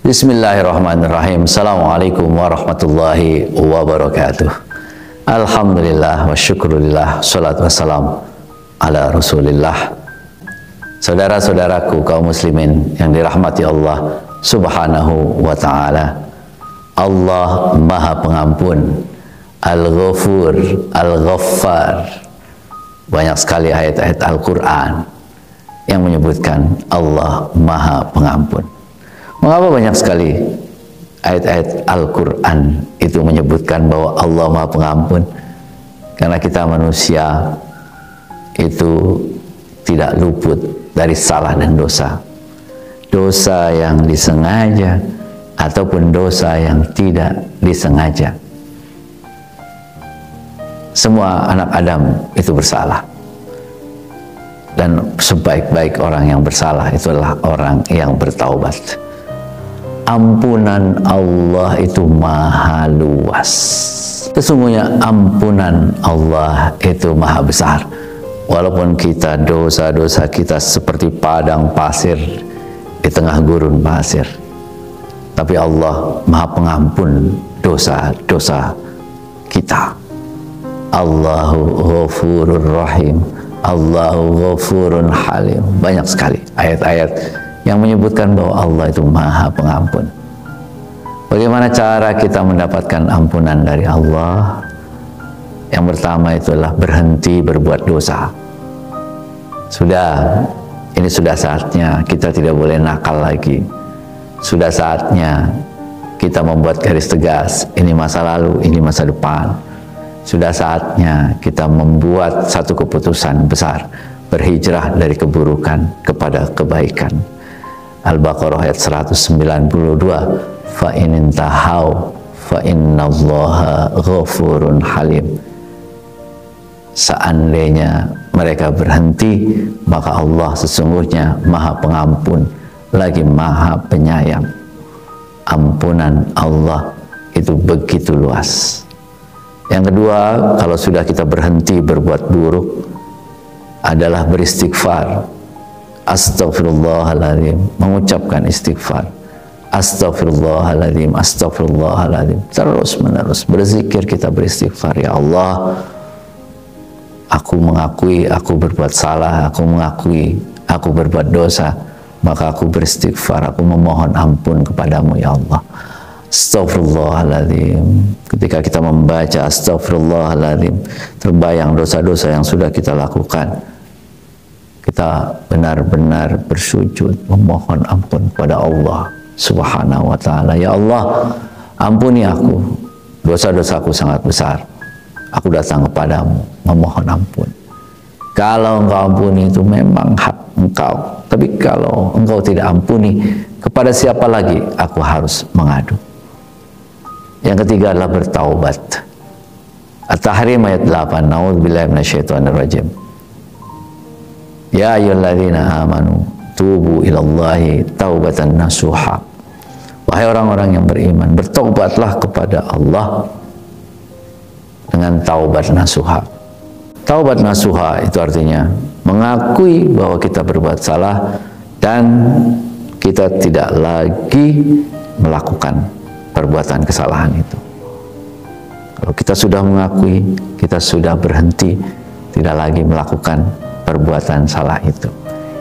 Bismillahirrahmanirrahim. Assalamualaikum warahmatullahi wabarakatuh. Alhamdulillah wa syukurillah, salatu wassalam ala rasulillah. Saudara-saudaraku kaum muslimin yang dirahmati Allah subhanahu wa ta'ala, Allah maha pengampun, Al-Ghafur, Al-Ghaffar. Banyak sekali ayat-ayat Al-Quran yang menyebutkan Allah maha pengampun. Mengapa banyak sekali ayat-ayat Al-Quran itu menyebutkan bahwa Allah maha pengampun? Karena kita manusia itu tidak luput dari salah dan dosa. Dosa yang disengaja ataupun dosa yang tidak disengaja. Semua anak Adam itu bersalah. Dan sebaik-baik orang yang bersalah itulah orang yang bertaubat. Ampunan Allah itu maha luas. Sesungguhnya ampunan Allah itu maha besar. Walaupun kita dosa-dosa kita seperti padang pasir di tengah gurun pasir, tapi Allah maha pengampun dosa-dosa kita. Allahu Ghafurur Rahim, Allahu Ghafurun Halim. Banyak sekali ayat-ayat yang menyebutkan bahwa Allah itu maha pengampun. Bagaimana cara kita mendapatkan ampunan dari Allah? Yang pertama itulah berhenti berbuat dosa. Ini sudah saatnya kita tidak boleh nakal lagi. Sudah saatnya kita membuat garis tegas, ini masa lalu, ini masa depan. Sudah saatnya kita membuat satu keputusan besar, berhijrah dari keburukan kepada kebaikan. Al-Baqarah ayat 192, fa in intahau fa innallaha ghafurun halim. Seandainya mereka berhenti, maka Allah sesungguhnya maha pengampun lagi maha penyayang. Ampunan Allah itu begitu luas. Yang kedua, kalau sudah kita berhenti berbuat buruk, adalah beristighfar. Astaghfirullahaladzim, mengucapkan istighfar. Astaghfirullahaladzim, astaghfirullahaladzim. Terus menerus berzikir, kita beristighfar. Ya Allah, aku mengakui aku berbuat salah, aku mengakui aku berbuat dosa, maka aku beristighfar, aku memohon ampun kepadamu ya Allah. Astaghfirullahaladzim. Ketika kita membaca astaghfirullahaladzim, terbayang dosa-dosa yang sudah kita lakukan. Kita benar-benar bersujud memohon ampun kepada Allah subhanahu wa ta'ala. Ya Allah, ampuni aku, dosa-dosaku sangat besar. Aku datang kepadamu memohon ampun. Kalau engkau ampuni itu memang hak engkau, tapi kalau engkau tidak ampuni, kepada siapa lagi aku harus mengadu? Yang ketiga adalah bertaubat. At-Tahrim ayat 8. Na'udzubillahi minasyaitonirrajim. Ya ayyuhalladzina amanu tubu ilallahi taubatan nasuha. Wahai orang-orang yang beriman, bertaubatlah kepada Allah dengan taubat nasuha. Taubat nasuha itu artinya mengakui bahwa kita berbuat salah dan kita tidak lagi melakukan perbuatan kesalahan itu. Kalau kita sudah mengakui, kita sudah berhenti, tidak lagi melakukan perbuatan salah itu.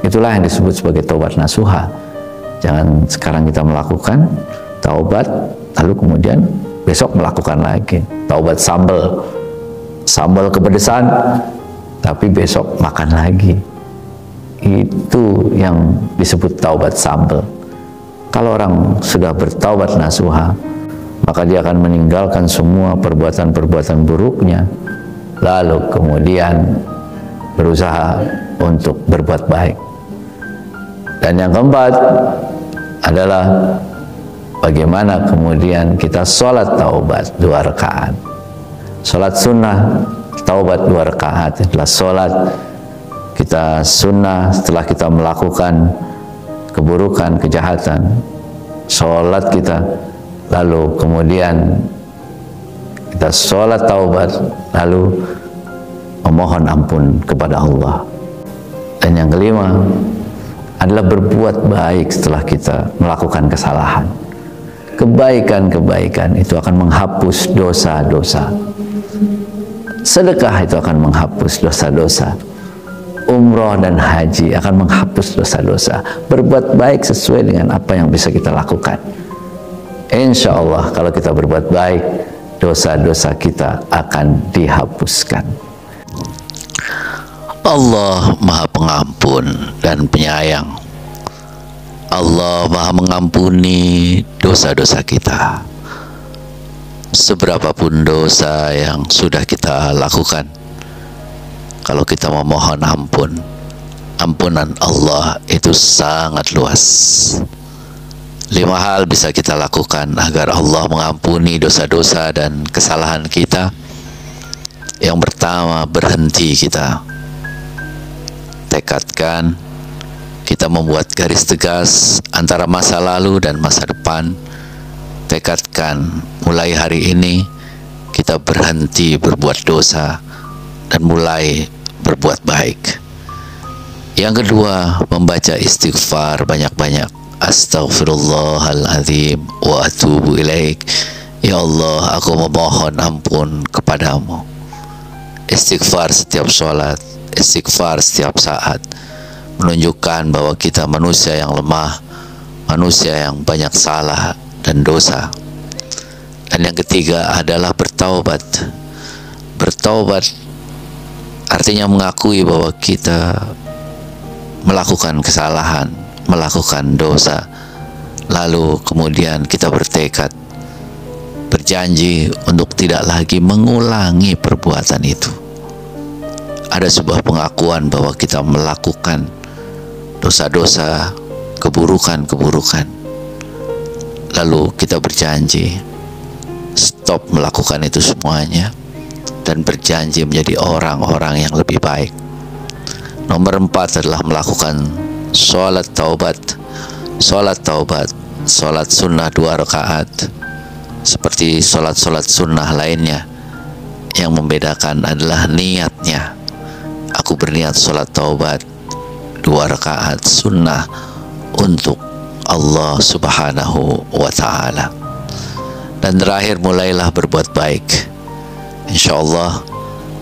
Itulah yang disebut sebagai taubat nasuha. Jangan sekarang kita melakukan taubat, lalu kemudian besok melakukan lagi. Taubat sambal kepedesan, tapi besok makan lagi. Itu yang disebut taubat sambal. Kalau orang sudah bertaubat nasuha, maka dia akan meninggalkan semua perbuatan-perbuatan buruknya, lalu kemudian berusaha untuk berbuat baik. Dan yang keempat adalah bagaimana kemudian kita sholat taubat 2 rakaat. Sholat sunnah taubat 2 rakaat adalah sholat kita sunnah setelah kita melakukan keburukan, kejahatan. Sholat kita, lalu kemudian Kita sholat taubat, lalu memohon ampun kepada Allah. Dan yang kelima adalah berbuat baik setelah kita melakukan kesalahan. Kebaikan-kebaikan itu akan menghapus dosa-dosa. Sedekah itu akan menghapus dosa-dosa. Umroh dan haji akan menghapus dosa-dosa. Berbuat baik sesuai dengan apa yang bisa kita lakukan. Insya Allah kalau kita berbuat baik, dosa-dosa kita akan dihapuskan. Allah Maha Pengampun dan Penyayang. Allah Maha mengampuni dosa-dosa kita. Seberapapun dosa yang sudah kita lakukan, kalau kita memohon ampun, ampunan Allah itu sangat luas. 5 hal bisa kita lakukan agar Allah mengampuni dosa-dosa dan kesalahan kita. Yang pertama, berhenti kita. Tekadkan, kita membuat garis tegas antara masa lalu dan masa depan. Tekadkan, mulai hari ini kita berhenti berbuat dosa dan mulai berbuat baik. Yang kedua, membaca istighfar banyak-banyak. Astaghfirullahaladzim wa atubu ilaik. Ya Allah, aku memohon ampun kepadamu. Istighfar setiap sholat, istighfar setiap saat, menunjukkan bahwa kita manusia yang lemah, manusia yang banyak salah dan dosa. Dan yang ketiga adalah bertaubat. Bertaubat artinya mengakui bahwa kita melakukan kesalahan, melakukan dosa, lalu kemudian kita bertekad, berjanji untuk tidak lagi mengulangi perbuatan itu. Ada sebuah pengakuan bahwa kita melakukan dosa-dosa, keburukan-keburukan, lalu kita berjanji stop melakukan itu semuanya dan berjanji menjadi orang-orang yang lebih baik. Nomor 4 adalah melakukan sholat taubat. Sholat taubat, sholat sunnah 2 rakaat, seperti sholat-sholat sunnah lainnya. Yang membedakan adalah niatnya. Aku berniat sholat taubat 2 rakaat sunnah untuk Allah Subhanahu wa Ta'ala. Dan terakhir, mulailah berbuat baik. Insya Allah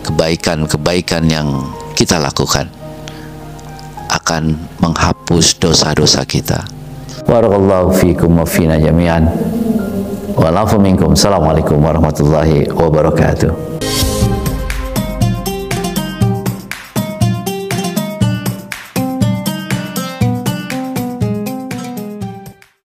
kebaikan-kebaikan yang kita lakukan akan menghapus dosa-dosa kita. Barakallahu fikum wa fina jami'an. Wa lafu minkum. Assalamualaikum warahmatullahi wabarakatuh.